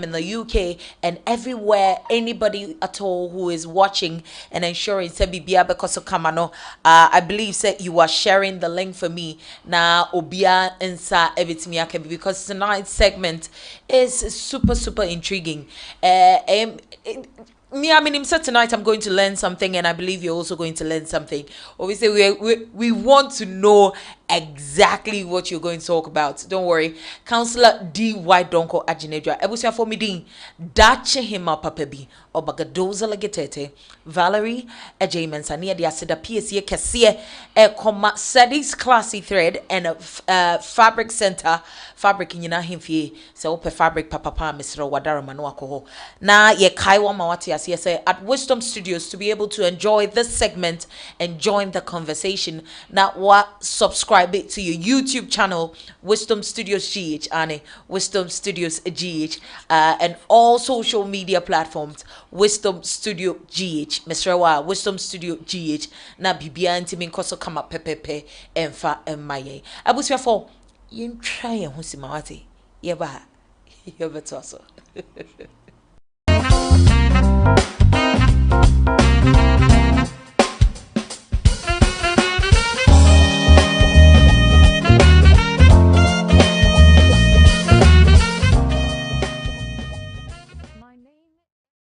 in the UK and everywhere, anybody at all who is watching and ensuring say bibia because of kamano. I believe say you are sharing the link for me na obia insa everything because tonight's segment is super intriguing. Me, I mean, himself tonight I'm going to learn something, and I believe you're also going to learn something. Obviously, we want to know exactly what you're going to talk about. Don't worry. Counselor D.Y. Donko Ajinedra. Ebusia for me din. Dache hima papabi. Obagadoza legetete. Valerie Ejamin Sania di asida PSA Kasie Koma Studies Classy Thread and Fabric Center. Fabric in yina himfie. So ope fabric papa Mr. Wadara Manuako. Na ye kaiwa mawati as say at Wisdom Studios to be able to enjoy this segment and join the conversation. Now what subscribe it to your YouTube channel, Wisdom Studios GH, Annie, Wisdom Studios GH, and all social media platforms, Wisdom Studio GH, Mr. Wa, Wisdom Studio GH, na bibia intimin koso kama pepepe, enfa emaye. Abusua for, you try and husimawati, yeba, yeba toso.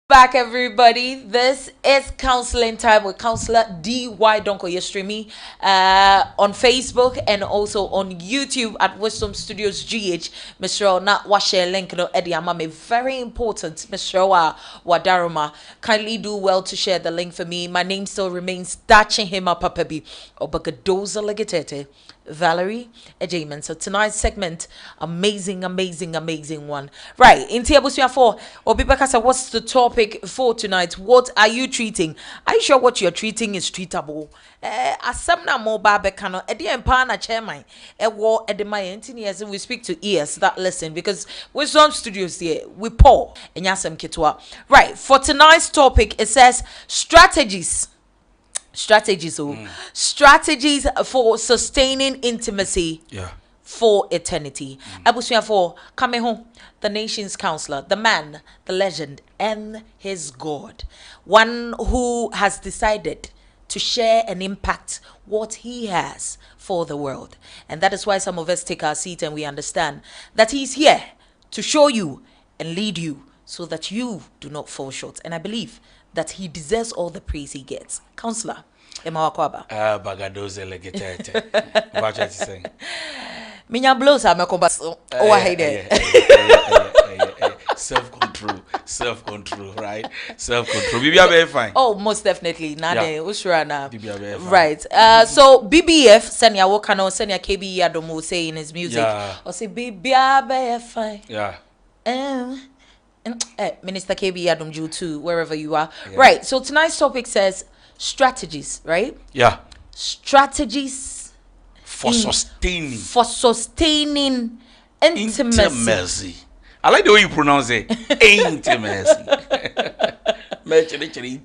Back everybody, this is counseling time with Counselor D.Y. Donko. You're streaming on Facebook and also on YouTube at Wisdom Studios GH. Mr. Na washe link no Eddie Amame. Very important, Mr. Wadaruma. Kindly do well to share the link for me. My name still remains Daching Him Up Papabi Obagadoza Legatete. Valerie Ejamin. So tonight's segment, amazing one. Right, in Tiabusia 4, Obibakasa, what's the topic for tonight? What are you treating? Are you sure what you're treating is treatable? Asamna mo babekano, edi empana chairman, war edema as we speak to ears that listen because Wisdom Studios here, we pour and yasem kitwa. Right, for tonight's topic, it says strategies for sustaining intimacy for eternity. Abusuya for coming home, the nation's counselor, the man, the legend, and his God, one who has decided to share and impact what he has for the world. And that is why some of us take our seat and we understand that he's here to show you and lead you so that you do not fall short. And I believe that he deserves all the praise he gets. Counselor, Emma Wakwaba. Bagadoze legetete. What you saying? Minya blows are makomba. Oh, I hate it. Self-control, right? Self-control. Bibia be fine. Oh, most definitely. Nade Ushrana. Right. So BBF Senya Wokano Senya KB Adomo say in his music. Or say Bibia be fine. Yeah. Minister KB Adamju too, wherever you are. Yeah. Right. So tonight's topic says strategies, right? Yeah. Strategies for sustaining intimacy. I like the way you pronounce it. Intimacy.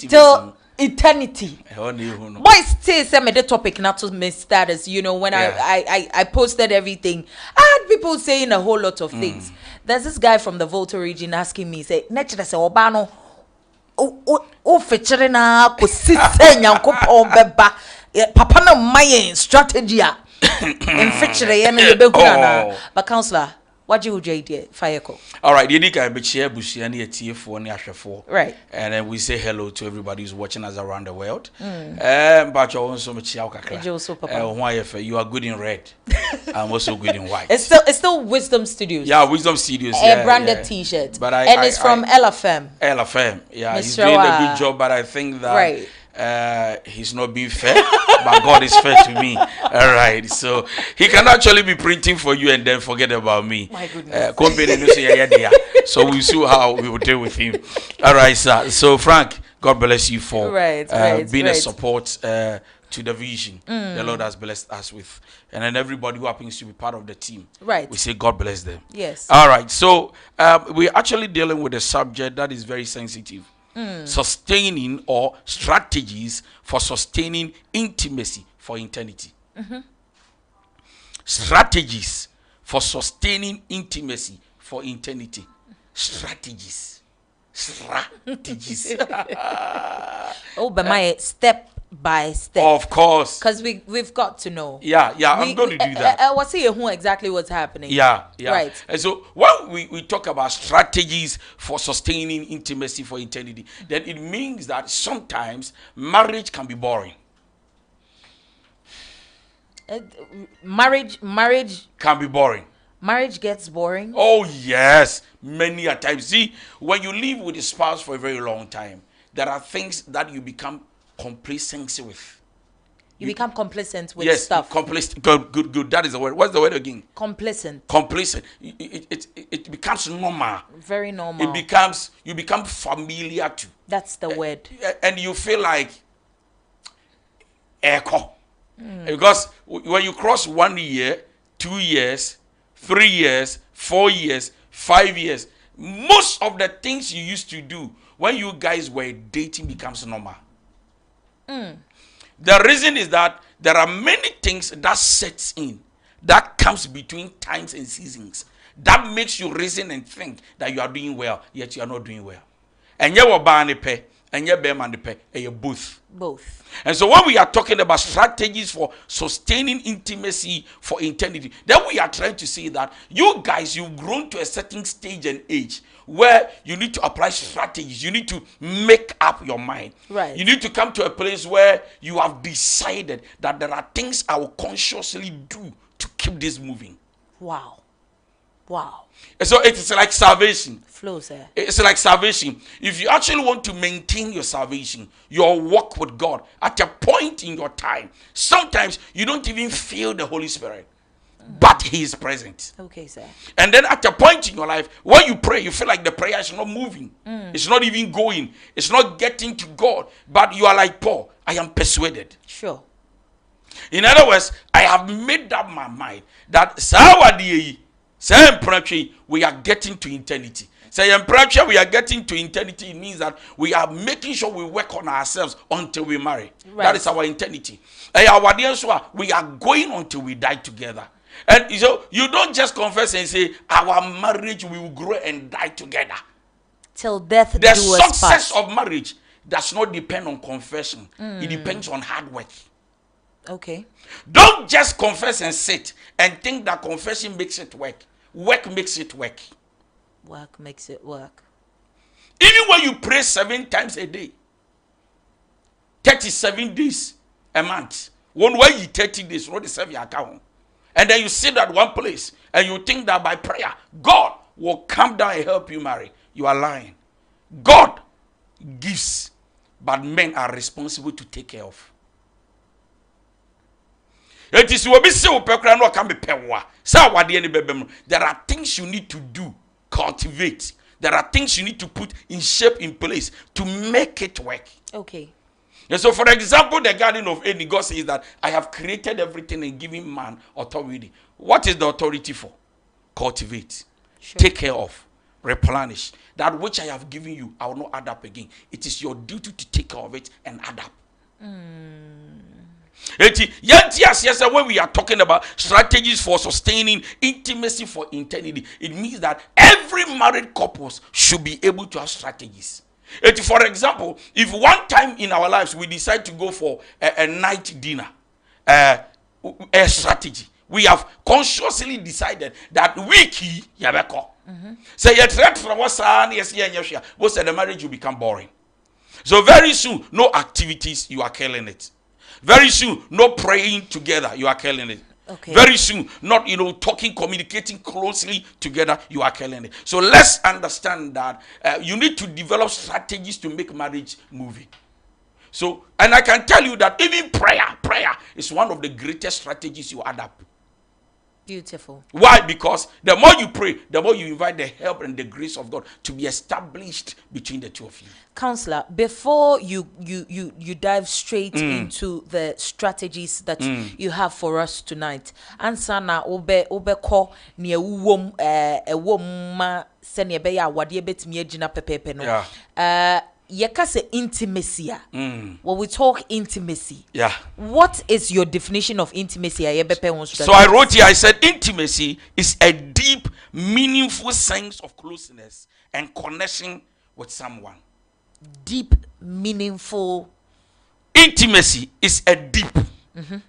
Till eternity. Why still say me the topic not to miss status? You know, when I posted everything, I had people saying a whole lot of things. There's this guy from the Volta region asking me, say, "Nature say obano, o feature na ko sise nyankopon beba, papa na my strategy a in feature ye na be guna." But counselor, what you JD Fireko? All right, you can be share bushi and TF4 and Asha4. Right. And then we say hello to everybody who's watching us around the world. But you're also much you are good in red. I'm also good in white. It's still Wisdom Studios. Yeah, Wisdom Studios. A branded T-shirt. But it's from LFM. LFM. Yeah, he's doing a good job, but I think that he's not being fair, but God is fair to me. All right, so he can actually be printing for you and then forget about me. My goodness. So we'll see how we will deal with him. All right, sir. So Frank, God bless you for being a support to the vision the Lord has blessed us with, and then everybody who happens to be part of the team. Right. We say God bless them. Yes. All right. So we're actually dealing with a subject that is very sensitive. Sustaining or strategies for sustaining intimacy for eternity. Strategies for sustaining intimacy for eternity. strategies. Strategies. Oh, but my step by step. Of course. Because we've got to know. Yeah, I'm going to do that. What's here? Who exactly what's happening? Yeah. Right. And so when we talk about strategies for sustaining intimacy for eternity, then it means that sometimes marriage can be boring. Marriage can be boring. Marriage gets boring. Oh yes, many a time. See, when you live with a spouse for a very long time, there are things that you become complacent with. You become complacent with yes, stuff. Complacent. Good. That is the word. What's the word again? Complacent. It becomes normal. Very normal. You become familiar to. That's the word. And you feel like echo. Because when you cross 1 year, 2 years, 3 years, 4 years, 5 years, most of the things you used to do when you guys were dating becomes normal. The reason is that there are many things that sets in, that comes between times and seasons, that makes you reason and think that you are doing well, yet you are not doing well. And you are pay, and you are both. And so when we are talking about strategies for sustaining intimacy for eternity, then we are trying to say that you guys, you've grown to a certain stage and age where you need to apply strategies. You need to make up your mind. Right. You need to come to a place where you have decided that there are things I will consciously do to keep this moving. Wow. And so it is like salvation. Flows there. It's like salvation. If you actually want to maintain your salvation, your walk with God, at a point in your time, sometimes you don't even feel the Holy Spirit, but He is present. Okay, sir. And then at a point in your life, when you pray, you feel like the prayer is not moving. It's not even going. It's not getting to God. But you are like Paul, I am persuaded. Sure. In other words, I have made up my mind that we are getting to eternity. We are getting to eternity. It means that we are making sure we work on ourselves until we marry. Right. That is our eternity. We are going until we die together. And so you don't just confess and say, our marriage will grow and die together. Till death do us part. The success of marriage does not depend on confession. It depends on hard work. Okay. Don't just confess and sit and think that confession makes it work. Work makes it work. Work makes it work. Even when you pray 7 times a day, 37 days a month, one way you 30 days, what is your account? And then you sit at one place and you think that by prayer, God will come down and help you marry. You are lying. God gives, but men are responsible to take care of. It is there are things you need to do, cultivate. There are things you need to put in shape, in place to make it work. Okay. And so, for example, the Garden of Eden, God says that I have created everything and given man authority. What is the authority for? Cultivate, take care of, replenish. That which I have given you, I will not add up again. It is your duty to take care of it and add up. When we are talking about strategies for sustaining intimacy for eternity, it means that every married couple should be able to have strategies. For example, if one time in our lives we decide to go for a night dinner, a strategy, we have consciously decided that we say the marriage will become boring. So very soon, no activities, you are killing it. Very soon, no praying together, you are killing it. Okay. Very soon, not talking, communicating closely together, you are killing it. So let's understand that you need to develop strategies to make marriage moving. So, and I can tell you that even prayer is one of the greatest strategies you add up. Beautiful. Why? Because the more you pray, the more you invite the help and the grace of God to be established between the two of you. Counselor, before you dive straight into the strategies that you have for us tonight, ansana obeko ni ewom ma sene be ya wade betimi agina pepepe no. yekase intimacy. When we talk intimacy, yeah, what is your definition of intimacy? So I wrote here, I said intimacy is a deep, meaningful sense of closeness and connection with someone. Deep, meaningful. Intimacy is a deep,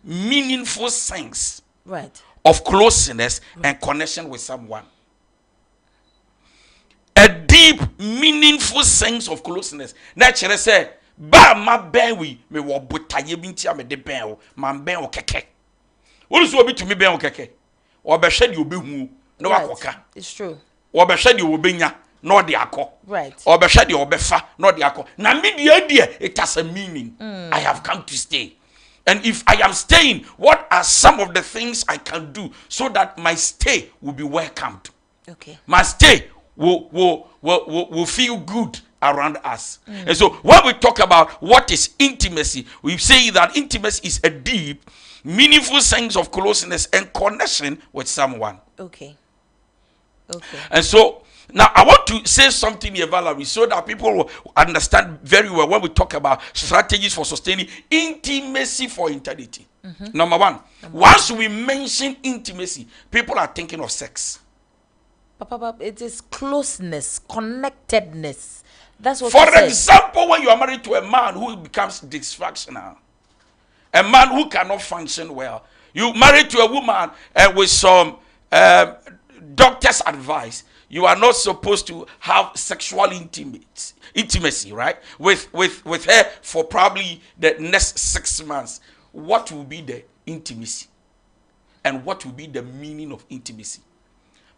meaningful sense, right, of closeness and connection with someone. A deep, meaningful sense of closeness. Naturally, say, "Ba ma ben we me wo botaye binti a me de ben o, ma ben o keke." What is obi to me ben o keke? Or be hwe de obi hu na wakoka. It's true. Or be hwe de obenya na ode akọ. Right. Or be hwe de obefa na ode akọ. Na me de it has a meaning. I have come to stay. And if I am staying, what are some of the things I can do so that my stay will be welcomed? Okay. My stay will feel good around us. And so when we talk about what is intimacy, we say that intimacy is a deep, meaningful sense of closeness and connection with someone. Okay. Okay. And so now I want to say something here, Valerie, so that people will understand very well when we talk about strategies for sustaining intimacy for eternity. Number one, once we mention intimacy, people are thinking of sex. Papa, it is closeness, connectedness. That's what. For example, when you are married to a man who becomes dysfunctional, a man who cannot function well, you married to a woman with some doctor's advice, you are not supposed to have sexual intimacy, right? With her for probably the next 6 months. What will be the intimacy? And what will be the meaning of intimacy?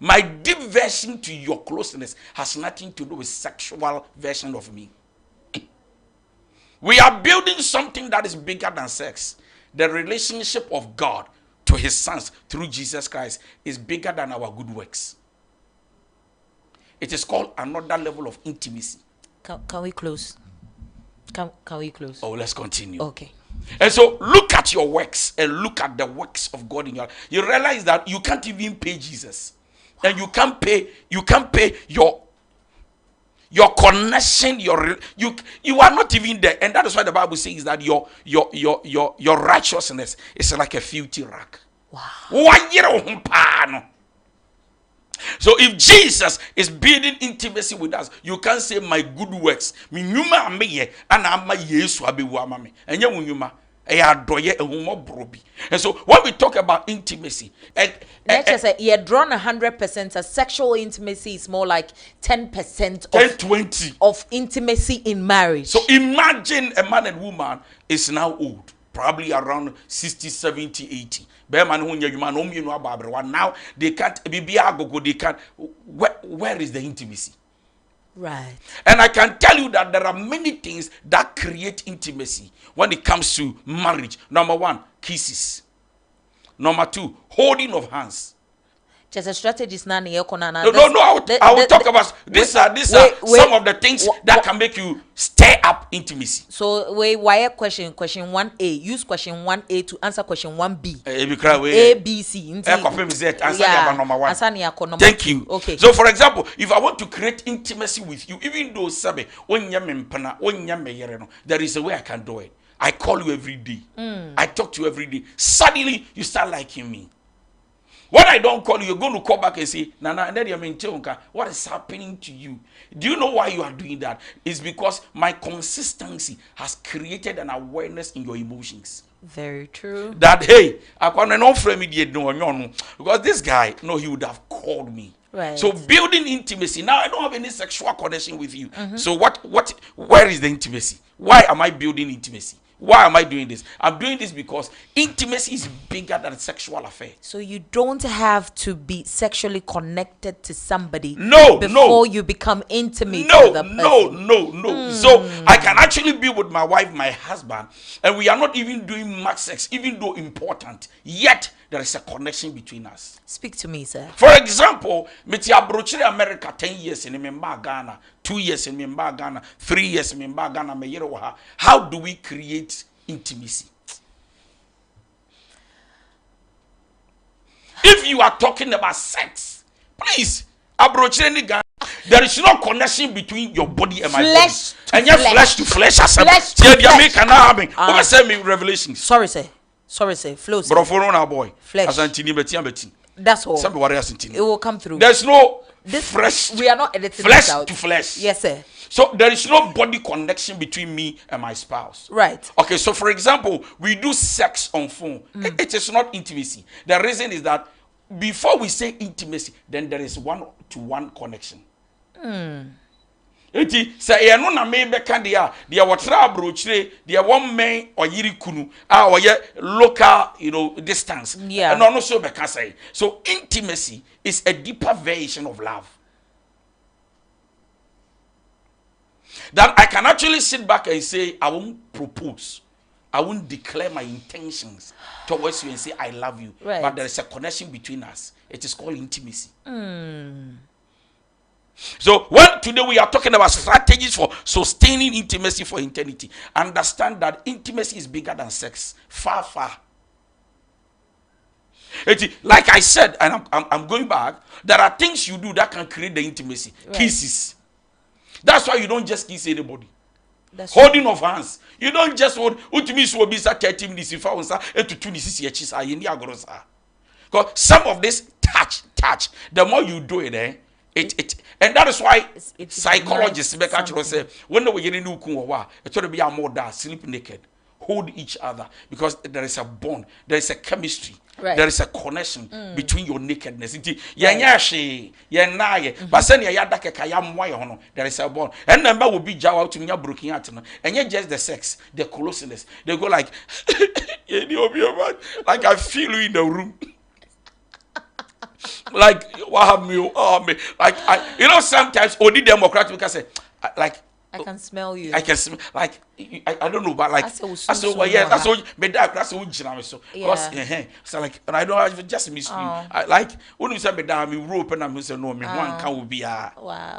My deep version to your closeness has nothing to do with sexual version of me. We are building something that is bigger than sex. The relationship of God to his sons through Jesus Christ is bigger than our good works. It is called another level of intimacy. Can we close? Can we close? Oh, let's continue. Okay. And so look at your works and look at the works of God in your life. You realize that you can't even pay Jesus. And you can't pay your connection, you are not even there. And that is why the Bible says that your righteousness is like a filthy rag. Wow. So if Jesus is building intimacy with us, you can't say my good works. And so when we talk about intimacy, you're drawn 100%. A sexual intimacy is more like 10% 20 of intimacy in marriage. So imagine a man and woman is now old, probably around 60, 70, 80. Now they can't be they can't. Where is the intimacy? Right. And I can tell you that there are many things that create intimacy when it comes to marriage. Number one, kisses. Number two, holding of hands. Just a strategy. No, I will talk about these are some of the things that can make you stir up intimacy. So why question 1A? Use question 1A to answer question 1B. A, B, C. Thank you. Okay. So for example, if I want to create intimacy with you, even though there is a way I can do it. I call you every day. I talk to you every day. Suddenly you start liking me. When I don't call you, you're going to call back and say, Nana, and then what is happening to you? Do you know why you are doing that? It's because my consistency has created an awareness in your emotions. Very true. That, hey, I can't frame it because this guy, no, he would have called me. Right. So building intimacy. Now I don't have any sexual connection with you. So where is the intimacy? Why am I building intimacy? Why am I doing this? I'm doing this because intimacy is bigger than sexual affair. So you don't have to be sexually connected to somebody before you become intimate with a person. No. So I can actually be with my wife, my husband, and we are not even doing much sex, even though important. Yet there is a connection between us. Speak to me, sir. For example, Meti Abrochire America 10 years in Memba Ghana, 2 years in Memba Ghana, 3 years in Memba Ghana, how do we create intimacy? If you are talking about sex, please, Abrochire Ghana, there is no connection between your body and my flesh body. And yet flesh to flesh. Flesh to flesh. What say me Revelations? Sorry, say. Flow. Broforo boy. Flesh. That's all. It will come through. There's no fresh. We are not editing flesh out. to flesh. Yes, sir. So there is no body connection between me and my spouse. Right. Okay, so for example, we do sex on phone. It is not intimacy. The reason is that before we say intimacy, then there is one-to-one connection. Eti say ye no na me beka de wotra abrochire de one man oyiri kunu oye local distance. Yeah. No so beka say. So intimacy is a deeper version of love. That I can actually sit back and say, I won't propose. I won't declare my intentions towards you and say, I love you. Right. But there is a connection between us. It is called intimacy. So when today we are talking about strategies for sustaining intimacy for eternity, understand that intimacy is bigger than sex. Far, far. Like I said, and I'm going back, there are things you do that can create the intimacy. Right. Kisses. That's why you don't just kiss anybody. That's holding of hands. You don't just hold. Because some of this touch, the more you do it, and that is why psychologists say when we get into it's going to be a more that sleep naked, hold each other, because there is a bond, there is a chemistry. Right. There is a connection between your nakedness. But there is a bond. And number will be jaw out to me broken out. And yet just the sex, the closeness. They go like I feel you in the room. Like what have me? Like sometimes only Democrats can say like I can smell you. I can smell, like I don't know, but like that's what so like, and I don't just miss you. I like when you say me down, me rope and I'm say no, me one can will be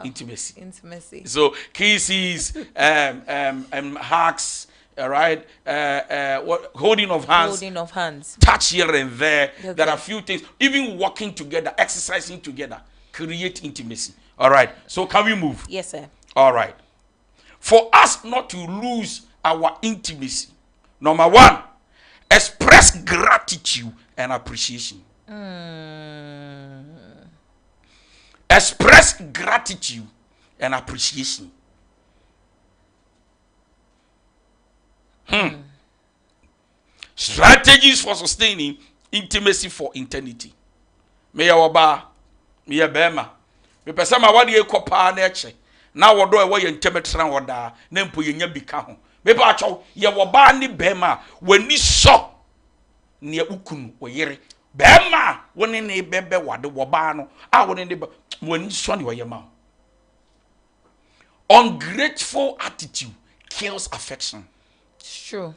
intimacy. So kisses, hugs, right? What holding of hands, touch here and there. Okay. There are a few things, even walking together, exercising together, create intimacy. All right. So can we move? Yes, sir. All right. For us not to lose our intimacy, number one, express gratitude and appreciation. Express gratitude and appreciation. Strategies for sustaining intimacy for eternity. Me ya waba, me ya bema. Me pesa ma wadi ekopa na eche. Na wodo e wo ye ntemetra woda na mpo ye nya bika ho. Me pa acho ye woba ni bema wani so ne ukunu oyere. Bema woni ne bebe wade woba no a woni ne wani so ne oyema. Ungrateful attitude kills affection. It's true.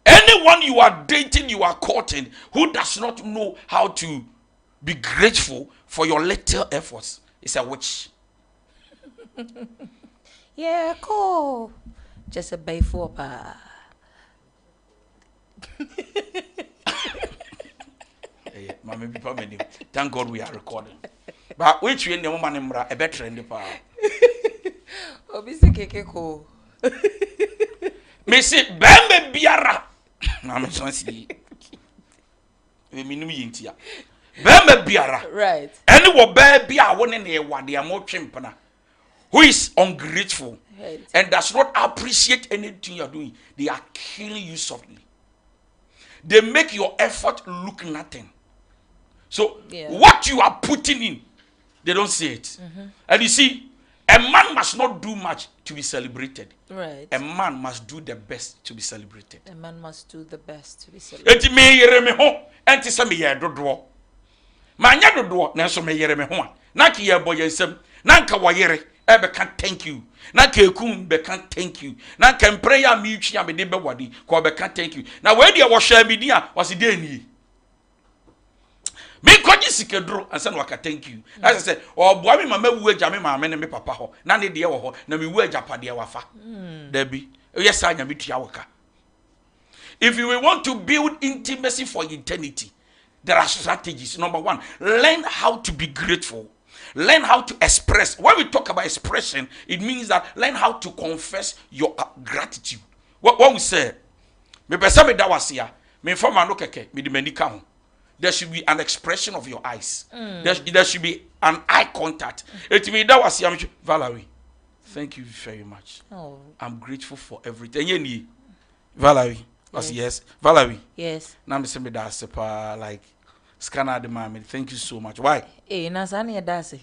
Anyone you are dating, you are courting, who does not know how to be grateful for your little efforts is a witch. Yeah, cool. Just a bay for pa. Thank God we are recording. But which way the woman a better in the power. Obviously, keke cool. Me say, Bambe Biara. I'm not see. Bambe Biara. Right. Any wo baby a one in here what they are more chimpana. Who is ungrateful and does not appreciate anything you are doing, they are killing you softly. They make your effort look nothing. So what you are putting in, they don't see it. And you see, a man must not do much to be celebrated. Right. A man must do the best to be celebrated. A man must do the best to be celebrated. Enti me yere me ho, enti se me ye dodo. Ma nya dodo, na so me yere me ho. Na ki ye boy ensem, na nka wo yere ebe kan thank you. Na ka ekum be kan thank you. Na ka prayer me twi am de be wadi, ko be kan thank you. Na we dia wo hwa me dia, was de ni. Me kwaji sikedro ansa no waka thank you. As I said, o boa me mama wu agya me mama ne me papa ho. Na ne de wo ho, na me wu agya pa de wafa. Dabi. Yes anya me tua waka. If you want to build intimacy for eternity, there are strategies. Number one, learn how to be grateful. Learn how to express. When we talk about expression, it means that learn how to confess your gratitude. What we say, me pesa me da wase ya, me inform no keke, me di manika ho. There should be an expression of your eyes. There should be an eye contact. It me da wase ya, Valerie, thank you very much. Oh. I'm grateful for everything. Valerie, yes. Valerie. Yes. Now me say me da sepa like scanner the mommy. Thank you so much. Why? Na sani edase.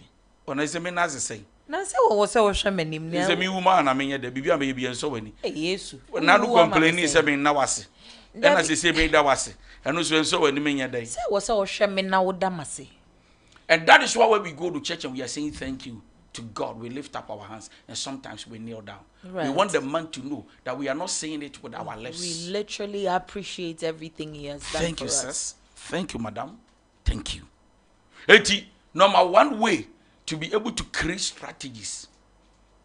Ona say me na say. Na say wo say wo hwe manim na. Say me woman na me nya da bibia me bia nso wani. Yesu. Na do complain say me na wase. Na say me da wase. Eno so nso wani me nya dai. Say wo hwe me na wo da mase. And that is why when we go to church and we are saying thank you to God, we lift up our hands and sometimes we kneel down. Right. We want the man to know that we are not saying it with our lips. We literally appreciate everything he has done. Thank you, us. sis. Thank you, madam. Thank you. Eti, number one way to be able to create strategies,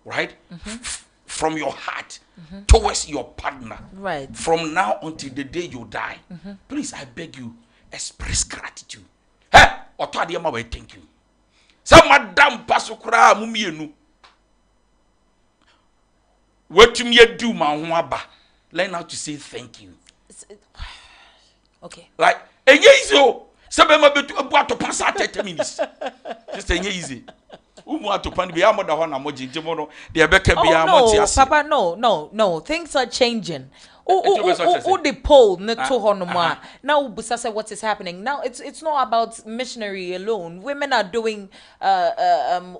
right? From your heart towards your partner. Right. From now until the day you die. Please, I beg you, express gratitude. Hey, thank you. Some madam pasukura mumienu. What to me do ma aba? Learn how to say thank you. Okay. Like easy. Sabema betu abuato pasa 30 minutes. Just easy. Umuato pan be amoda ho na moji ntimono de ebeka bia amoti ase. Papa, no. Things are changing. Oh, the poll to honoma. Now busa say what is happening. Now it's not about missionary alone. Women are doing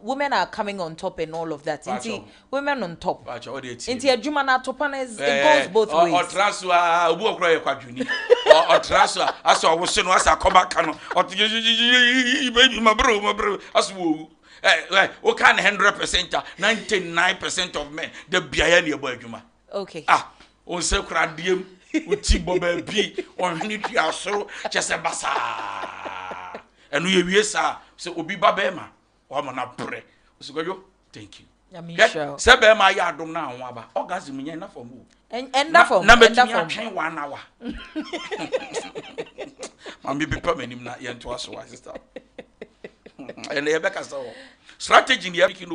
women are coming on top and all of that. Women on top. Inti adwuma na topana is it goes both ways. O transfer obu okro ye kwadwuni. O transfer aso wo se no asa koba ka no. Baby my bro aso wo. We can 100%, 99% of men the biya ne ebo adwuma. Okay. On se kradiem uti boba bi on hini tua soro chese basa enu ye wie sa se obi ba be ma o ma na pre osugodwo thank you se be ma ya adom na ho aba orgasm nya na form and that form na betumi atwen 1 hour ma bi pepa manim na ye nto aso wa sister and ye beka so strategy in the picking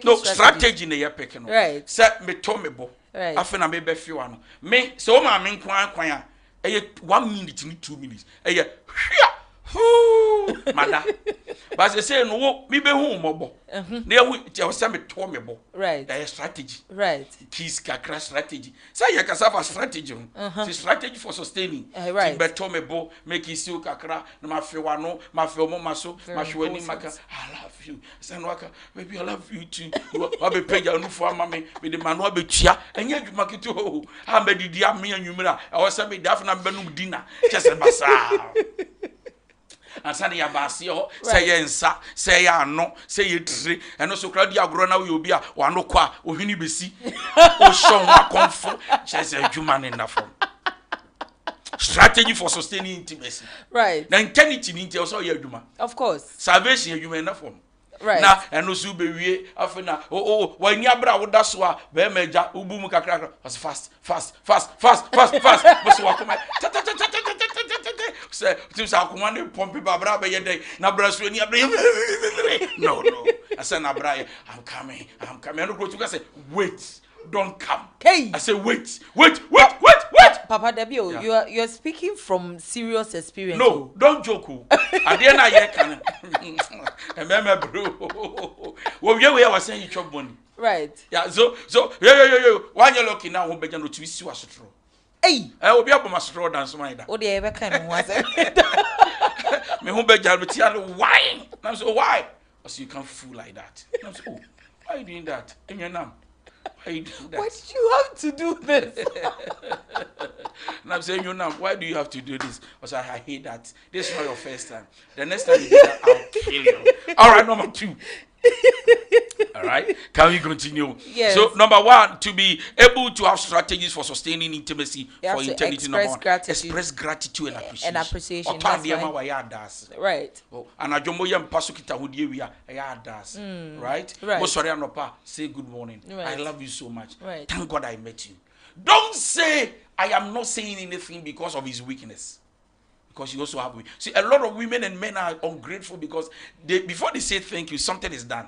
no strategy in the picking right set me to me bo right afena me be fi wa no me so ma me kwan a 1 minute ni 2 minutes mada but they say no me be hu mobo na we say me to me bo right that strategy right keys kakra strategy say you can have a strategy the strategy for sustaining right be to me bo make you see kakra na ma fe wa no ma fe omo ma so ma hwe ani maka I love you say no aka baby I love you too wa be page anu fo ama me the man wa be tua enya adwuma kito ho ha be didi ame anwumira e wo say me daf na benum dina chese basa and say ya basi ho say ye nsa say ya ano say ye tire eno so kra di agro na we obi a wano kwa ohwini besi o shon wa konfo chese adwuma ne na form strategy for sustaining intimacy right na intensity ni ntia so ye adwuma of course salvation adwuma na form right na eno so be wie afena wani abra woda so a be maja ubum kakra fast so wakoma say tips akoma ne pompe babra be yede na bra so ani abra no I say na bra I'm coming no go to say wait don't come. Hey, I say wait. Papa Debio, you're speaking from serious experience. No, don't joke. At the end I hear can. Remember, bro. Well, we was saying you chop money. Right. Yeah. So yeah. Why you looking now? Who be no to see was true. Hey, I will be up on my straw dance my da. Oh, they ever kind was. Me who be jam with you why? I'm so why? So you can't fool like that. I'm so why are you doing that? In your name. Why did you have to do this? And I'm saying, why do you have to do this? Because I hate that. This is not your first time. The next time you do that, I'll kill you. All right, number 2. All right, can we continue? Yes. So, number 1, to be able to have strategies for sustaining intimacy, for eternity. Express gratitude and appreciation. Right. And right. Say good morning. Right. I love you so much. Right. Thank God I met you. Don't say I am not saying anything because of his weakness. Because you also have women. See, a lot of women and men are ungrateful because before they say thank you, something is done.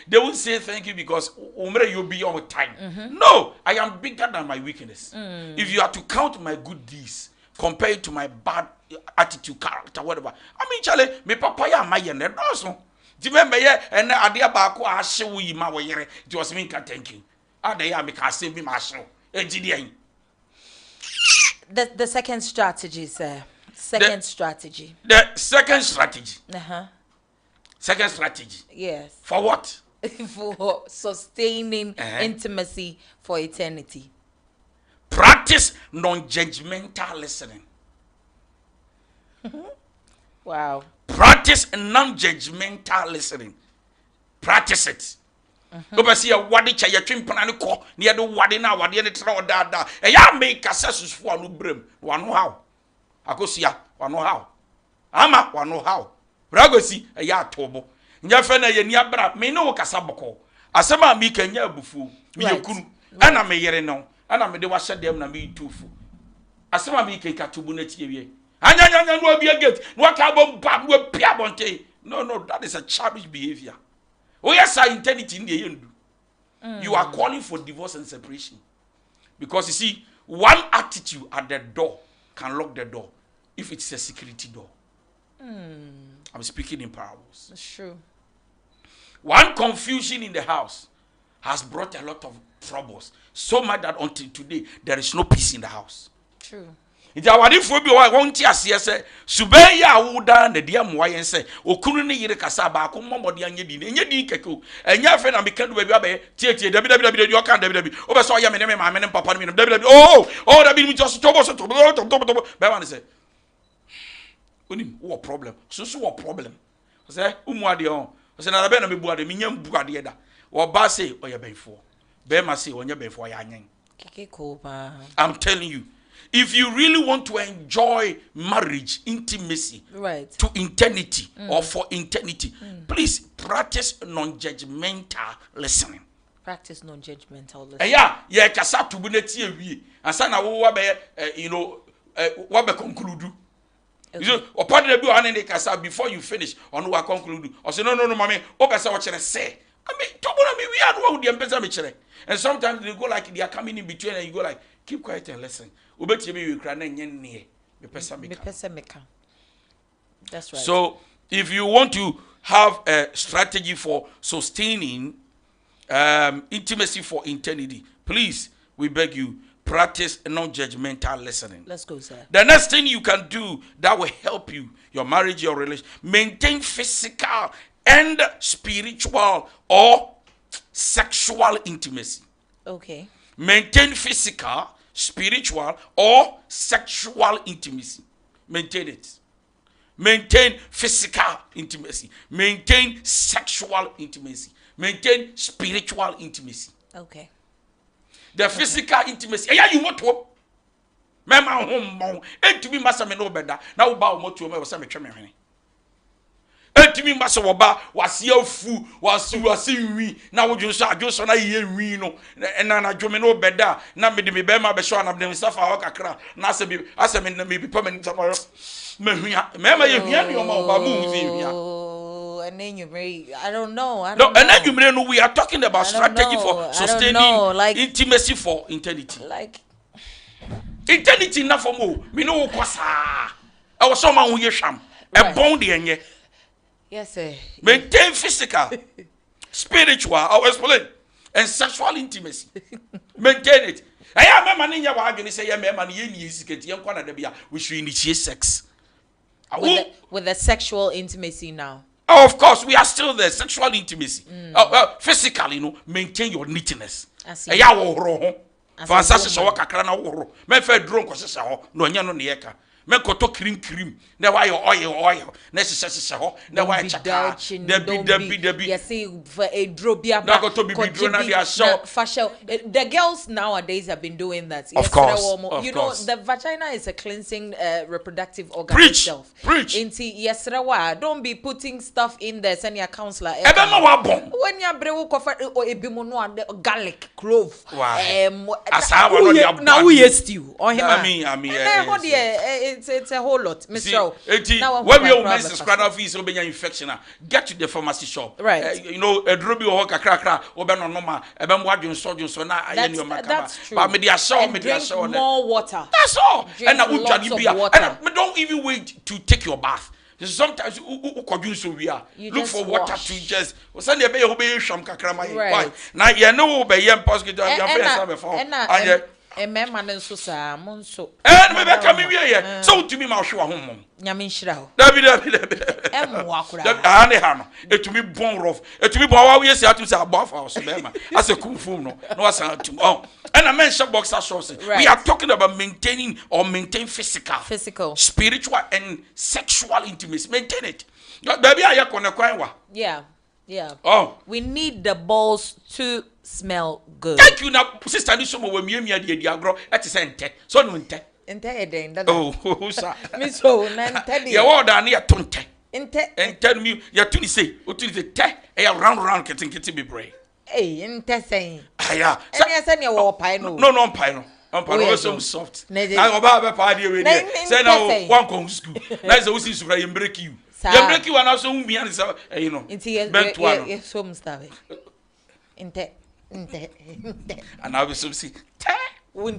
They won't say thank you because you'll be on time. No, I am bigger than my weakness. If you are to count my good deeds compared to my bad attitude, character, whatever, I mean, Charlie, me papa ya my yen also. Do you remember? Yeah, and adia bako I show you my way. It was me can thank you. Adia me can save me my show. The second strategy, sir. Strategy. The second strategy. Second strategy. Yes. For what? For sustaining intimacy for eternity. Practice non-judgmental listening. Wow. Practice non-judgmental listening. Practice it. See a wadi cha ya twimpana ko ne do wadi na wadi ne tra odada e ya make assesses for no brem wano how akosia wano how ama wano how bragosi e ya tobo nya fe na ye ni abra me no kasa boko asema mi kanya abufu mi yekunu ana me yere no ana me de wa hyedem na me tufu asema mi keka tubu na tie wie anya no obi gate no ka bom pa no pia bonte no that is a childish behavior. Oh yes, eternity in the end. You are calling for divorce and separation. Because you see, one attitude at the door can lock the door if it's a security door. I'm speaking in parables. That's true. One confusion in the house has brought a lot of troubles. So much that until today, there is no peace in the house. True. Ija wadi fobi wa wonti asiye se sube ya wuda na dia moyen se okunu ne yire kasa ba ko momodi anye di enye di keko enye afa na mekadu ba bi abe tie dabi di o kan dabi o be so ya me ne ma me ne papa ne dabi oh dabi mi just tobo so tobo be wan se onim wo problem so wo problem se umu ade on se na be na me bu ade mi nyam bu ade da wo ba se o ya benfo be ma se onye benfo ya anyen keke ko ba. I'm telling you, if you really want to enjoy marriage, intimacy, right, to eternity or for eternity, please practice non-judgmental listening. Practice non-judgmental listening. Yeah, kasa tubuneti ewi. Asa na wo be what be conclude. You know, upon the be on kasa before you finish on what conclude. Or say no, mommy, o be say what you say. I mean, tobuna me we are no the empesa me chere. And sometimes they go like they are coming in between and you go like, keep quiet and listen. That's right. So, if you want to have a strategy for sustaining intimacy for eternity, please, we beg you, practice non-judgmental listening. Let's go, sir. The next thing you can do that will help you, your marriage, your relationship, maintain physical and spiritual or sexual intimacy. Okay. Maintain physical, spiritual, or sexual intimacy. Maintain it. Maintain physical intimacy. Maintain sexual intimacy. Maintain spiritual intimacy. Okay. The physical intimacy. Yeah, you want to. Mema home. And to be master me no better. Now about what you was me tweme hwene. Etimi masa woba wase afu wase wi na wodwonso na ye wi no na dwome no beda na me de me be ma be sho na me safa ho kakra na ase me bi pa me mahua me ma ye hua ne o ma oba mu zi hua. And then you I don't know. And then you we are talking about strategy for sustaining intimacy for eternity. Like eternity na for mo me no kwasa e wo so ma ho ye hwam e bon de enye. Yes, sir. Maintain physical, spiritual, I'll explain, and sexual intimacy. Maintain it. I am a man in your wagon, say, I'm a man, we should initiate sex. With the sexual intimacy now. Oh, of course, we are still there. Sexual intimacy. Physically, maintain your neatness. I see. Fantastic, I can't. Men fed drunk, no, no, men koto cream na why oil na sese ho na why chaka debi you see for a drobia na koto bibidro na dia show facial. The girls nowadays have been doing that. Of course, you know the vagina is a cleansing reproductive organ itself. Preach. Inti yesrewa, don't be putting stuff in there. Send your counselor ebema wa bon when you brew kofa ebimo no garlic clove asa wa no dia na we stew or him I mean it's a whole lot, Mr. Now when we men's scrap fees obenya infection, get to the pharmacy shop. Right. You know, a drobi or kakra obe no ma ebe mwadun so na aye ni o makaba. That's true. But me dia show more water. That's all. And and don't even wait to take your bath. Sometimes look for water to just send your baby sham kakra my. Why? Now you know be yam mosquito and man so sa monso. And me be come here. So to me ma show home. Nyame nshira ho. David. Emu akura. Ane ha no. Etumi bon rough. Etumi bon wa we say atu say above house be ma. As a kung fu no. No asa atu. Oh. And I mentioned boxer shorts. Right. We are talking about maintaining or maintain physical, spiritual and sexual intimacy. Maintain it. Baby, I wa. Yeah. Yeah. Oh. We need the balls to smell good. Thank you now, sister. This one when me the agro. That is ente. So no ente. Ente eden. Oh, who sa? Miss ho na ente. Ya wa da na ya tonte. Ente me ya tuni say. O tuni say te. E ya round kitten be brave. Hey, ente saying. Aya. Any say na wo pai no. No pai no. I'm so soft. Na oba be pa dey we dey. Say na one come school. Na say we see sukra you break you. You break you and also me and say you know. Bent one. Yes, so mstave. Ente. And I will see. Oh,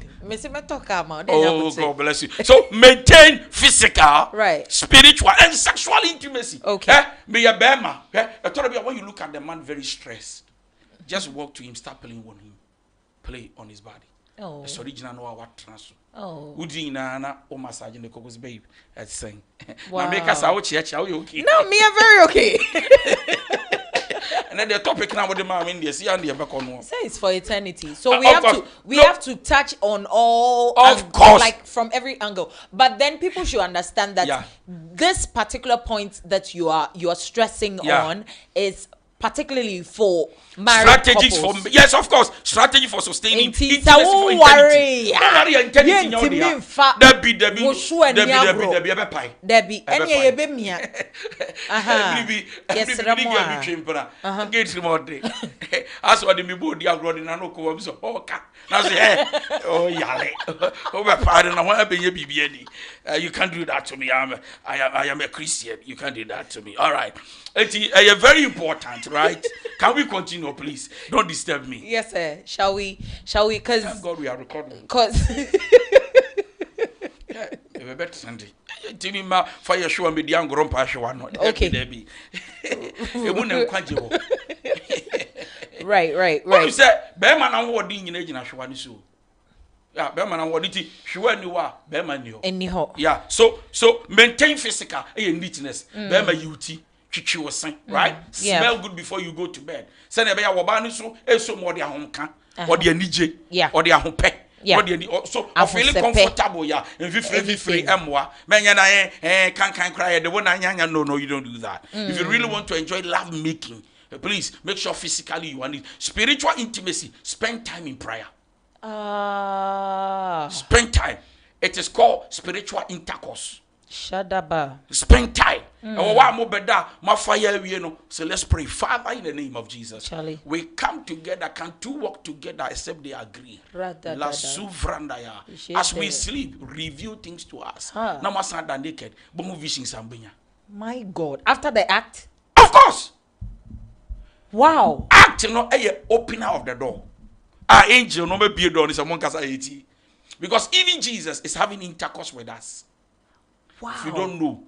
God bless you. So maintain physical, right, spiritual, and sexual intimacy. Okay. Be a bema. I told you when you look at the man very stressed, just walk to him, start playing on him, play on his body. Oh. It's original no what transfer. Oh. Udi na o massage the cocos babe. Let's sing. Wow. Now make us out here. You okay? No, me are very okay. And then the topic now with the man in there, see and the back on. Say it's for eternity. So we have to touch on all, of course, like from every angle. But then people should understand that this particular point that you are stressing on is particularly for married strategies couples. For yes, of course, strategy for sustaining intimacy for don't worry. Debbie, any ebemia. As what the body are running and no come so okay. Now say, oh yale, over pardon. I want to be a BBD. You can't do that to me. I am a Christian. You can't do that to me. All right, it's very important, right? Can we continue, please? Don't disturb me. Yes, sir. Shall we? Because thank God we are recording. Because we better Sunday. Timi ma fire show me the angron pa show no. Okay. Right. What you say? Be man na wo din nyina gina show ni so. Yeah, be man na wo diti show ni wa be man ni ho. Eni ho. Yeah. So maintain physical neatness. Be man youty. Right? Smell good before you go to bed. Send a bear wabani so more their home can or the NJ or their home pet. So I feel comfortable, yeah. And if free emwa, man, can't cry. The one no, you don't do that. If you really want to enjoy love making, please make sure physically you want it. Spiritual intimacy, spend time in prayer. Spend time. It is called spiritual intercourse. Shadaba. Spend time. So let's pray. Father, in the name of Jesus, Charlie, we come together. Can two walk together except they agree? As we sleep, reveal things to us. Now, we're naked. My God. After the act? Of course. Wow. Act, you know, a opener of the door. Our angel, no be a door, is a monk. Because even Jesus is having intercourse with us. Wow. If you don't know.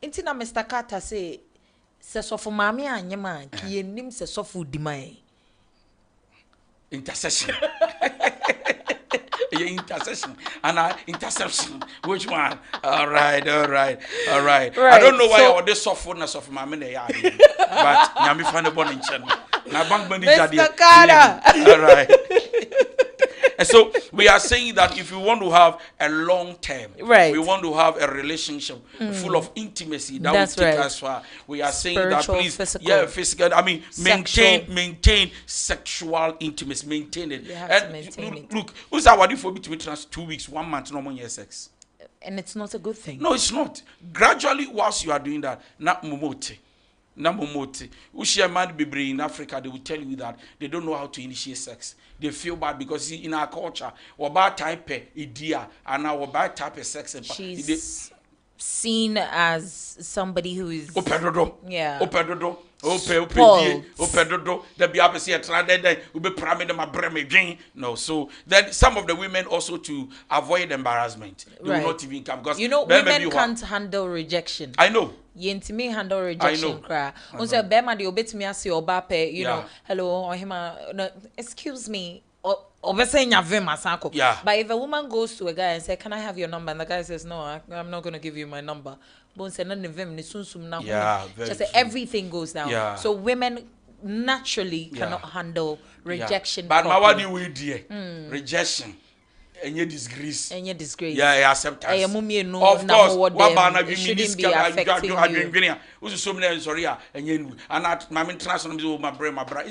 Intina Mr. Carter say, "Sesofu mami anyema ki enim sesofu dimai." Intercession. Intercession and interception. Which one? All right. I don't know why all this softness of my men are, but I'm find a bonnet channel. Now, Mr. Carter. All right. And so we are saying that if you want to have a long term, right, we want to have a relationship full of intimacy that will take us far. We are saying that please, physical. I mean, maintain sexual intimacy, maintain it. You have to maintain it. Look, who's our word for between 2 weeks, 1 month, no more year sex? And it's not a good thing. No, it's not. Gradually, whilst you are doing that, not momote. Namomoti. Ushia man be in Africa, they will tell you that they don't know how to initiate sex. They feel bad because in our culture, about type idea and our bad type of sex. She's seen as somebody who is yeah. Opedodo. No, so then some of the women also to avoid embarrassment, they will not even come because women can't handle rejection. I know. Yentimi handle rejection. Cry. Also, Bema di obet me as your bape. Hello, or him. Excuse me. But if a woman goes to a guy and says, "Can I have your number?" and the guy says, "No, I'm not going to give you my number." Just say everything goes down. Yeah. So women naturally cannot handle rejection. But what do we do? Rejection. Any disgrace. Yeah, acceptance. Of course, what shouldn't be affecting you. It's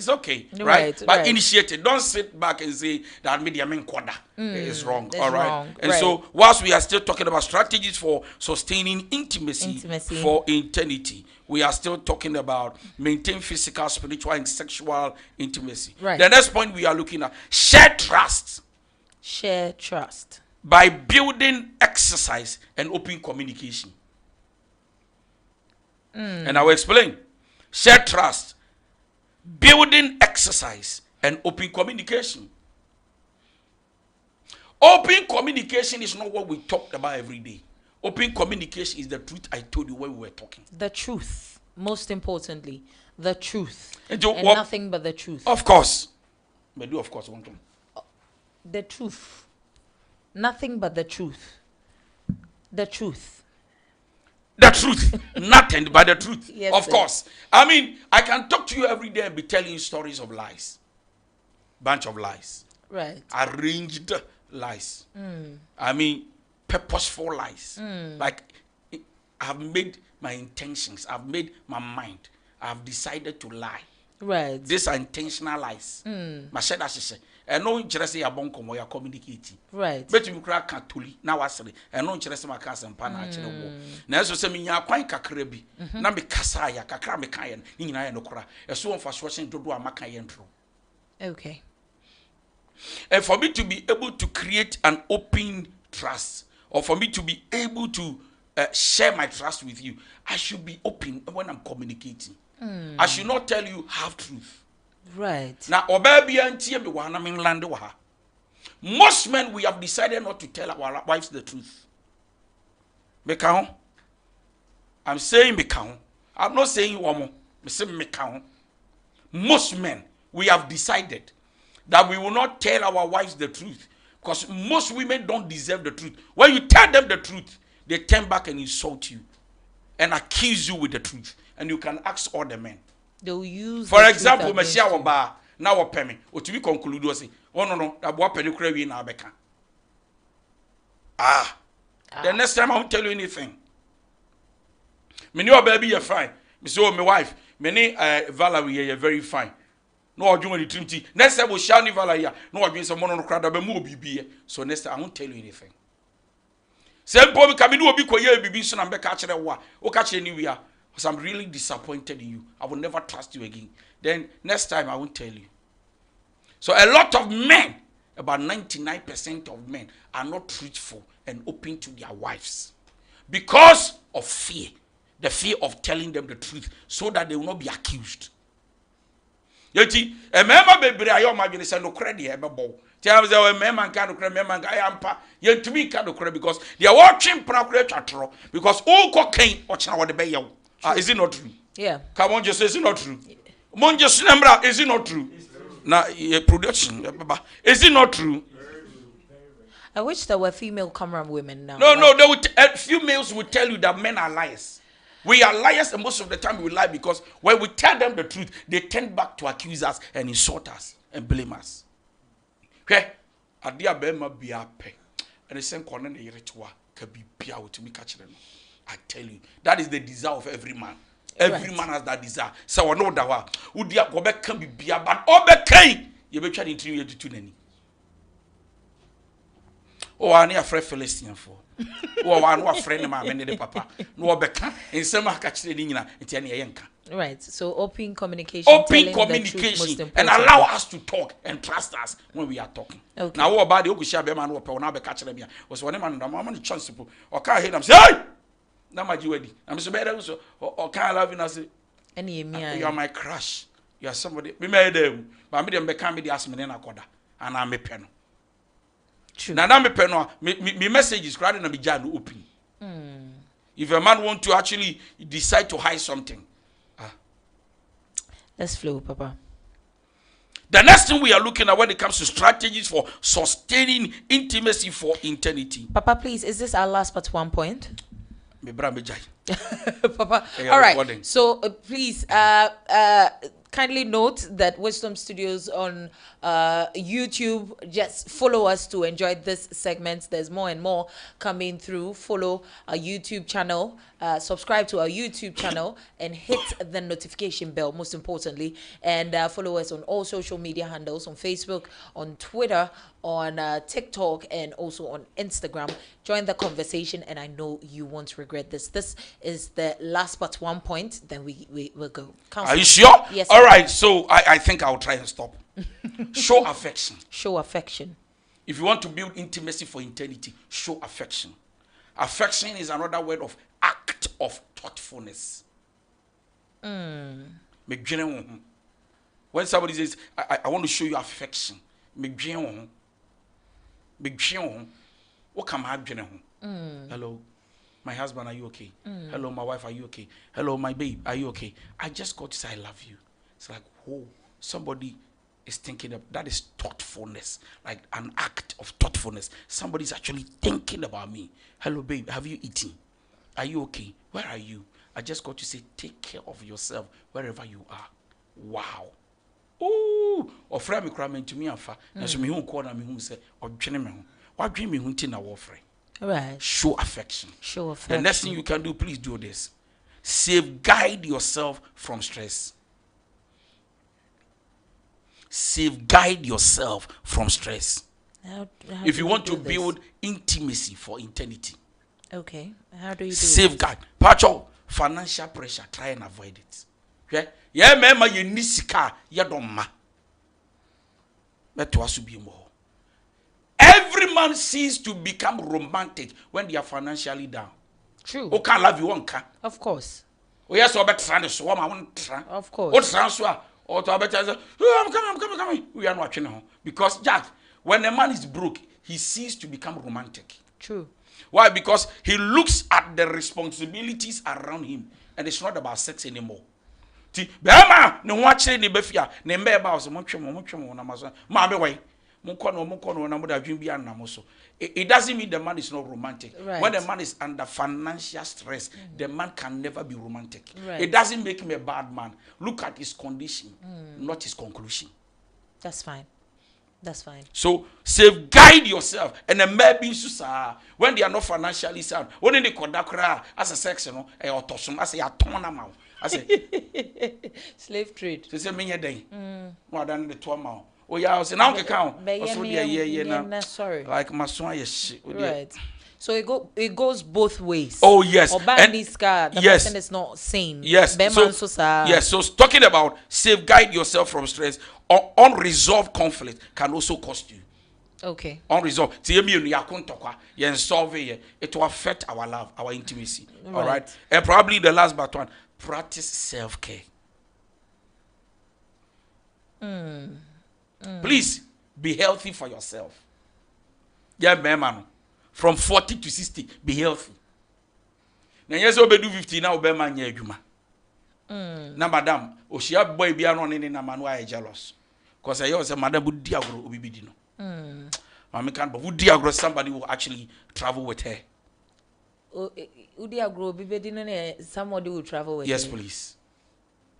okay, right? But initiate it. Don't sit back and say that media mean quarter is wrong. All right. And so, whilst we are still talking about strategies for sustaining intimacy for eternity, we are still talking about maintain physical, spiritual, and sexual intimacy. Right. The next point we are looking at: share trust. Share trust by building exercise and open communication. And I will explain. Share trust, building exercise, and open communication. Open communication is not what we talked about every day. Open communication is the truth I told you when we were talking. The truth, most importantly, the truth, and nothing but the truth. Of course, but do of course one thing. The truth. Nothing but the truth. The truth. The truth. Nothing but the truth. Yes, of course. I mean, I can talk to you every day and be telling you stories of lies. Bunch of lies. Right. Arranged lies. I mean, purposeful lies. Like, I've made my intentions. I've made my mind. I've decided to lie. Right. These are intentional lies. And no interest in your you are communicating. Right. But you crack catuli now as and no interest in my cousin and pan actually war. Now, so send me ya quite cacrebi. Now be casaya, cacrame kayan, in I no cra. A so for swashing to do a macayan true. Okay. And for me to be able to create an open trust, or for me to be able to share my trust with you, I should be open when I'm communicating. I should not tell you half truth. Right. Now, most men, we have decided not to tell our wives the truth. I'm saying I'm not saying woman. Most men, we have decided that we will not tell our wives the truth because most women don't deserve the truth. When you tell them the truth, they turn back and insult you and accuse you with the truth. And you can ask all the men. They'll use. For example, Messiah Waba, now what pay me, or to be concluded, say, oh no, that what penny crave in Abeka. The next time I won't tell you anything. Me know baby, you're fine. Me say, my wife, many Valerie, you're very fine. No, I join the Trinity. Next time we shall never lie. No, I join someone on the crowd, but more BB. So next time I won't tell you anything. Same point, come in, be quiet, BB, so I'm back catching a war. Or catch anywhere. Because I'm really disappointed in you. I will never trust you again. Then next time I won't tell you. So a lot of men, about 99% of men, are not truthful and open to their wives. Because of fear. The fear of telling them the truth so that they will not be accused. Yeti, a member baby, I imagine is no credit ever bow. Tell them a member can't credit, member I am pa. Yet to me can't credit because they are watching procurator because all cocaine watching our debate. Is it not true? Yeah. Come on, just say, is it not true? Monjas number, is it not true? Now, production, is it not true? I wish there were female camera women now. No, they would, females will tell you that men are liars. We are liars, and most of the time we lie because when we tell them the truth, they turn back to accuse us and insult us and blame us. Okay? Adia bema biape. And the same corner the ritual can be pia to me catch them. I tell you, that is the desire of every man. Every man has that desire. So I know that one. Udia go back can be bia, but obey. You be trying to do any. Oh, I need a friend Philistine for. Oh, I know a friend of mine, papa. No, Becca, in some catch the dinner, it's any yanka. Right. So open communication. Open communication and allow us to talk and trust us when we are talking. Okay. Now what about the Okushia Bema no pe na be catch them here. Was one man the chance people or can hear them say, hey! Na ma jiwedi. I'm so better so or can love you say you are my crush. You are somebody. Me made them. But me dem be can me the ask me na koda. And I'm a pen. True. Now me pen me message is rather than be jano open. If a man want to actually decide to hide something, let's flow, Papa. The next thing we are looking at when it comes to strategies for sustaining intimacy for eternity. Papa, please, is this our last but one point? Papa, all right. Recording. So please, kindly note that Wisdom Studios on YouTube. Just follow us to enjoy this segment. There's more and more coming through. Follow our YouTube channel. Subscribe to our YouTube channel and hit the notification bell, most importantly. And follow us on all social media handles, on Facebook, on Twitter, on TikTok, and also on Instagram. Join the conversation, and I know you won't regret this. This is the last but one point. Then we will go. Are you sure? Yes. All right. So I think I'll try and stop. Show affection. Show affection. If you want to build intimacy for eternity, show affection. Affection is another word of act of thoughtfulness. When somebody says, I want to show you affection, what come hello, my husband, are you okay? Hello, my wife, are you okay? Hello, my babe, are you okay? I just got to say I love you. It's like, oh, somebody is thinking of that is thoughtfulness, like an act of thoughtfulness. Somebody's actually thinking about me. Hello, babe, have you eaten? Are you okay? Where are you? I just got to say, take care of yourself wherever you are. Wow. Oh, or friend me crying to me and fa. And so me who call me who say, or dream me. What dream me who tin a warfare? Right. Show affection. Show affection. The next thing you can do, please do this. Safeguard yourself from stress. Safeguard yourself from stress. How if you want to build intimacy for eternity. Okay. How do you do safeguard? Pacho, financial pressure, try and avoid it. Okay? Yeah, mema ye nisika ya doma. Beto asubi mo. Every man sees to become romantic when they are financially down. True. O can love you one can. Of course. O yes, o better than so I want try. Of course. O transfer. Or to better say, oh, I'm coming. We are not watching now. Because Jack, when a man is broke, he ceases to become romantic. True. Why? Because he looks at the responsibilities around him, and it's not about sex anymore. Bema no watching the befia, ne mbeba was much na maso. Ma be way. Munkono na muda dwin bia na moso. It doesn't mean the man is not romantic. Right. When the man is under financial stress, the man can never be romantic. Right. It doesn't make him a bad man. Look at his condition, not his conclusion. That's fine. That's fine. So safeguard yourself. And then maybe when they are not financially sound, when they conduct as a sex, you know, I say a ton amount. I say slave trade. So say me day. More than the 2 amount. Oh yeah, I say now can count. Sorry. Like my son is right. So it goes both ways. Oh yes. And the yes. person is not sane. Yes. So talking about safeguard yourself from stress, unresolved conflict can also cost you. Okay. Unresolved. It will affect our love, our intimacy. Right. All right. And probably the last but one, practice self-care. Please be healthy for yourself. Yeah, man. From 40 to 60, be healthy. Now, yes, we do 50 now, be man, yeah, now, madam, Oshia boy be on in a man why jealous. Because I always say, madam, would diagro ubidino. Mammy can't, but would diagro somebody who actually travel with her? Udiagro bibedino, somebody will travel with yes, her. please.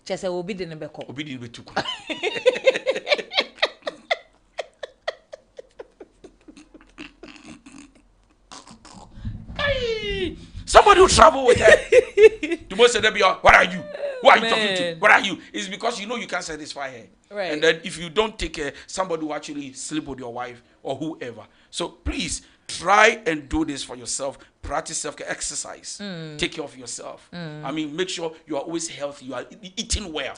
Just a obedient beko. Obedient with two. Somebody will travel with her. The most of them be, what are you? Who are you talking to? What are you? It's because you know you can't satisfy her. Right. And then if you don't take care, somebody will actually sleep with your wife or whoever. So please try and do this for yourself. practice self-care, exercise, take care of yourself. I mean, make sure you are always healthy, you are eating well,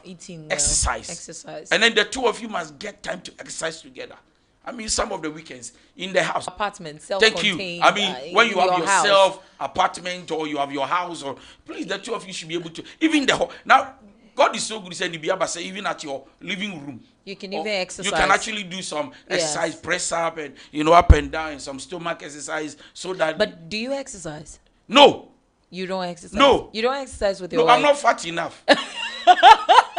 exercise. And then the two of you must get time to exercise together. I mean, some of the weekends in the house. Apartment, thank you. I mean, when you have yourself apartment or you have your house, or please, the two of you should be able to. Even the now, God is so good. He said, even at your living room, you can even exercise. You can actually do some exercise, press up and up and down, and some stomach exercise, so that. But do you exercise? No. You don't exercise. No. You don't exercise with your wife? I'm not fat enough.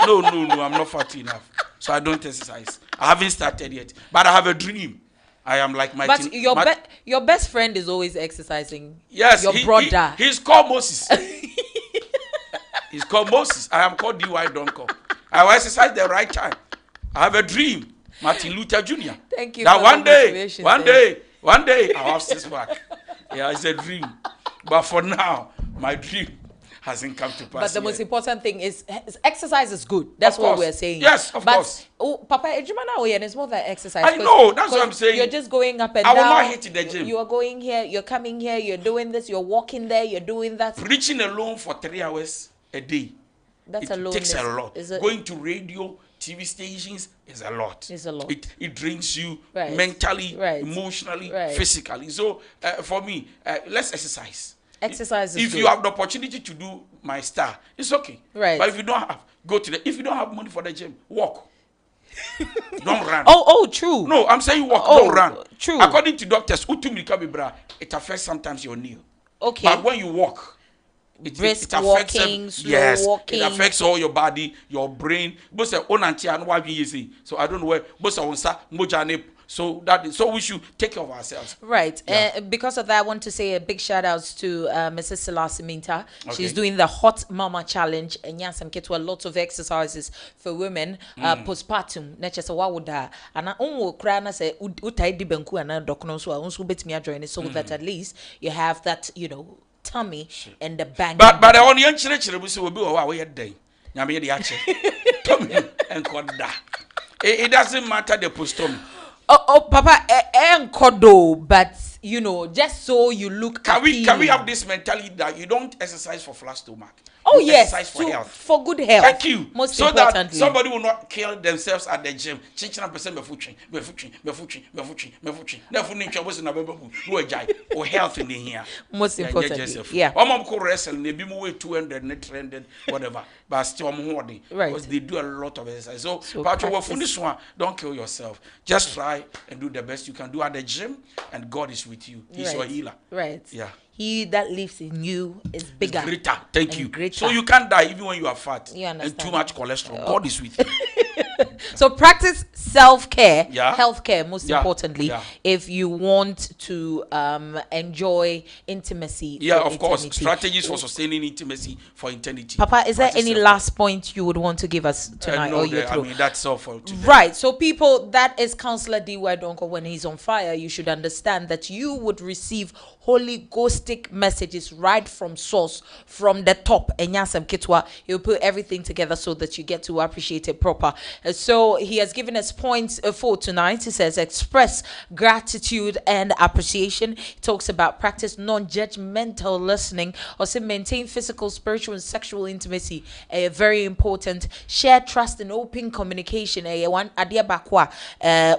No, I'm not fat enough. So I don't exercise. I haven't started yet, but I have a dream. I am like my. But your best friend is always exercising. Yes, your brother. He's called Moses. He's called Moses. I am called DY. Don't call. I will exercise the right time. I have a dream, Martin Luther Jr. Thank you. That one day, I'll have 6 pack. Yeah, it's a dream. But for now, my dream hasn't come to pass. But the most important thing is exercise is good. That's what we're saying. Yes, of course. Oh, Papa, it's more than exercise. I know, that's what I'm saying. You're just going up and down. I will not hit the gym. You are going here, you're coming here, you're doing this, you're walking there, you're doing that. Preaching alone for 3 hours a day. It takes a lot. Going to radio, TV stations is a lot. It's a lot. It drains you mentally, emotionally, physically. So for me, let's exercise. Exercise is if you have the opportunity to do my star, it's okay. Right. But if you don't have, go to the. If you don't have money for the gym, walk. Don't run. Oh, true. No, I'm saying walk. Don't run. True. According to doctors, it affects sometimes your knee. Okay. But when you walk, it affects walking, slow walking. It affects all your body, your brain. So I don't know where. So we should take care of ourselves. Right. Yeah. Because of that, I want to say a big shout out to Mrs. Selassie Minta. Okay. She's doing the Hot Mama Challenge, and yes, I'm getting a lot of exercises for women postpartum. Nature so what would that? And I only cry say utai di benku and dokno so I also bet me a join so that at least you have that tummy and the bang. But the only church we will be away day. Nyame the ache. Tummy and koda. It doesn't matter the postum. Oh, Papa, enkodo, but just so you look. Can we have this mentality that you don't exercise for flat stomach? Oh, you yes, exercise for health. For good health. Thank you. Most so importantly, that somebody will not kill themselves at the gym. Or health in here. Most importantly, yeah. I'm wrestling. They be more 200, 300, whatever. But still, I'm holding because they do a lot of exercise. So this one, don't kill yourself. Just try and do the best you can do at the gym, and God is with you. He's your healer. Right. Yeah. He that lives in you is bigger. It's greater. Thank you. Greater. So you can't die even when you are fat. You understand? And too much cholesterol. God is with you. So practice self-care, yeah. Health-care most importantly, if you want to enjoy intimacy. Yeah, of course. Strategies for sustaining intimacy for eternity. Papa, is there any last point you would want to give us tonight? No, I mean, that's all for today. Right. So people, that is Counselor DY Donko. When he's on fire, you should understand that you would receive Holy Ghostic messages right from source, from the top. And Yasam Kitwa, he'll put everything together so that you get to appreciate it proper. So he has given us points for tonight. He says express gratitude and appreciation. He talks about practice non-judgmental listening. Also maintain physical, spiritual, and sexual intimacy. Very important. Share trust and open communication. One adia bakwa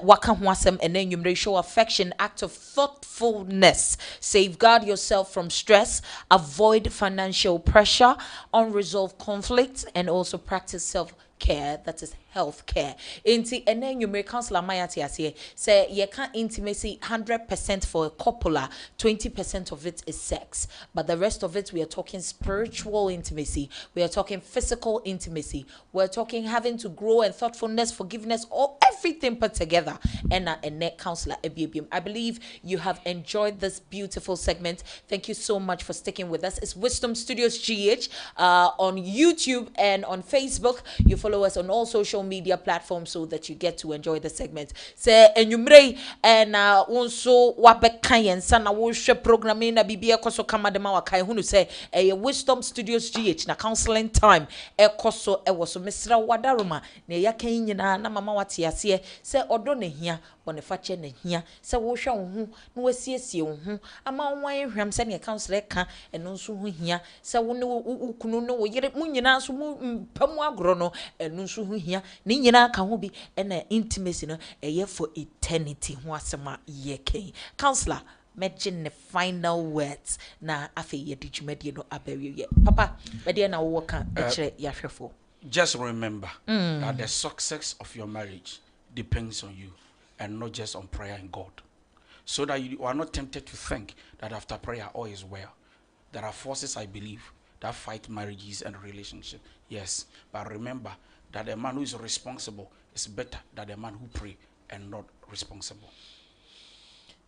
waka huasem, and then you show affection, act of thoughtfulness. Safeguard yourself from stress, avoid financial pressure, unresolved conflicts, and also practice self-care, that is health care. And then you may counselor Mayati say you can't intimacy 100% for a couple, 20% of it is sex, but the rest of it we are talking spiritual intimacy, we are talking physical intimacy, we're talking having to grow and thoughtfulness, forgiveness, all everything put together. And net counselor Ebiebim, I believe you have enjoyed this beautiful segment. Thank you so much for sticking with us. It's Wisdom Studios GH on YouTube and on Facebook. You follow us on all social media platforms so that you get to enjoy the segment. Say enyumre and also wabeka yensa na wo hwe programming na bibia koso kama de ma wakai hunu say Wisdom Studios GH na counseling time ekoso ewoso mesra wadaroma na yaka nyina na mama wate ase say odo ne hia bonifache ne hia say wo hwe wo hu na wasiesie wo hu ama wan hwam say ne counselor ka eno nso hu hia say wo ne ukunu no wo yere mu nyina so mu pamu agro no eno nso hu hia ne nyina ka ho bi na intimacy no for eternity ho asema yeke counselor mention the final words na afi ye dijumedie no abawie papa medie na wo ka ekire yahwefo. Just remember that the success of your marriage depends on you and not just on prayer and God, so that you are not tempted to think that after prayer all is well. There are forces, I believe, that fight marriages and relationships. Yes, but remember that a man who is responsible is better than a man who pray and not responsible.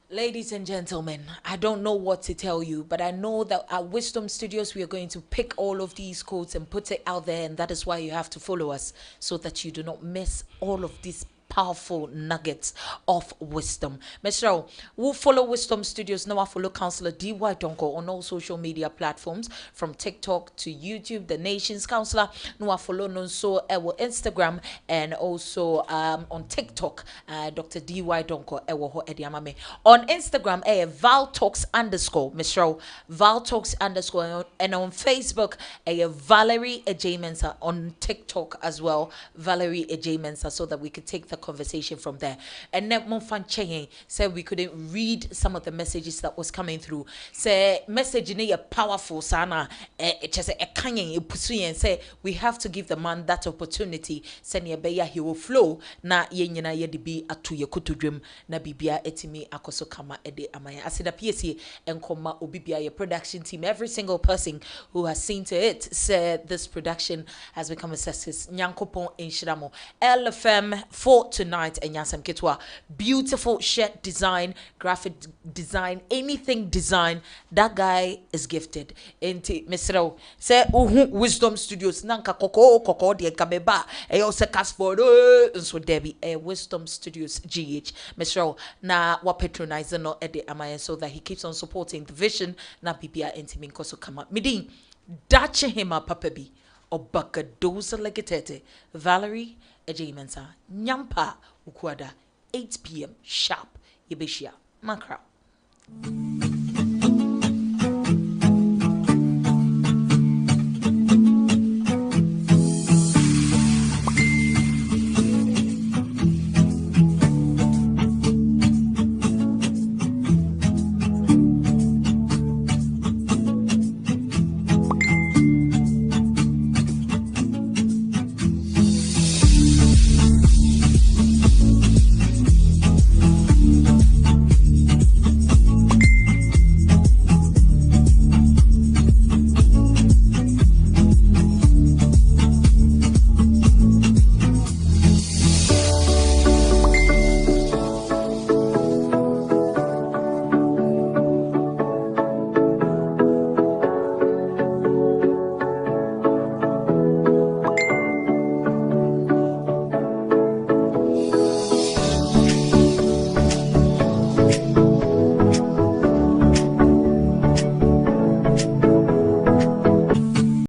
Ladies and gentlemen, I don't know what to tell you, but I know that at Wisdom Studios, we are going to pick all of these quotes and put it out there, and that is why you have to follow us so that you do not miss all of these powerful nuggets of wisdom. Mr. We'll follow Wisdom Studios. Now I follow Counselor D.Y. Donko on all social media platforms from TikTok to YouTube, The Nations Counselor. Now I follow Nonso Ewo Instagram and also on TikTok, Dr. D.Y. Donko Ewo Ho Ediamame. On Instagram, Valtalks _ Mr. Valtalks _ and on Facebook, Valerie Ejamensa. On TikTok as well, Valerie Ejamensa, so that we could take the conversation from there. And then Monfan said we couldn't read some of the messages that was coming through. Say message in a powerful sana just a kanye pusuye and say we have to give the man that opportunity. Send ye beya he will flow na ye nyina ye de bi atu ye kutudwem na bibia etimi akoso kama ede amaya. Asida PSC and koma obibia ye production team. Every single person who has seen to it said this production has become a success. Nyankopon in Shiramo LFM for tonight and Yasam Kitwa. Beautiful shirt design, graphic design, anything design. That guy is gifted. Enti Mr. Say Wisdom Studios nanka koko de kabeba. Eyo se Casford so Debbie Wisdom Studios GH. Mr. Na wa patronize no ede amaya so that he keeps on supporting the vision na bibia enti minkoso kama. Midin dache hima papabi. Obaka doza legetete. Valerie Ejamensa Nyampa Ukwada 8 p.m. sharp Yebeshia Makra.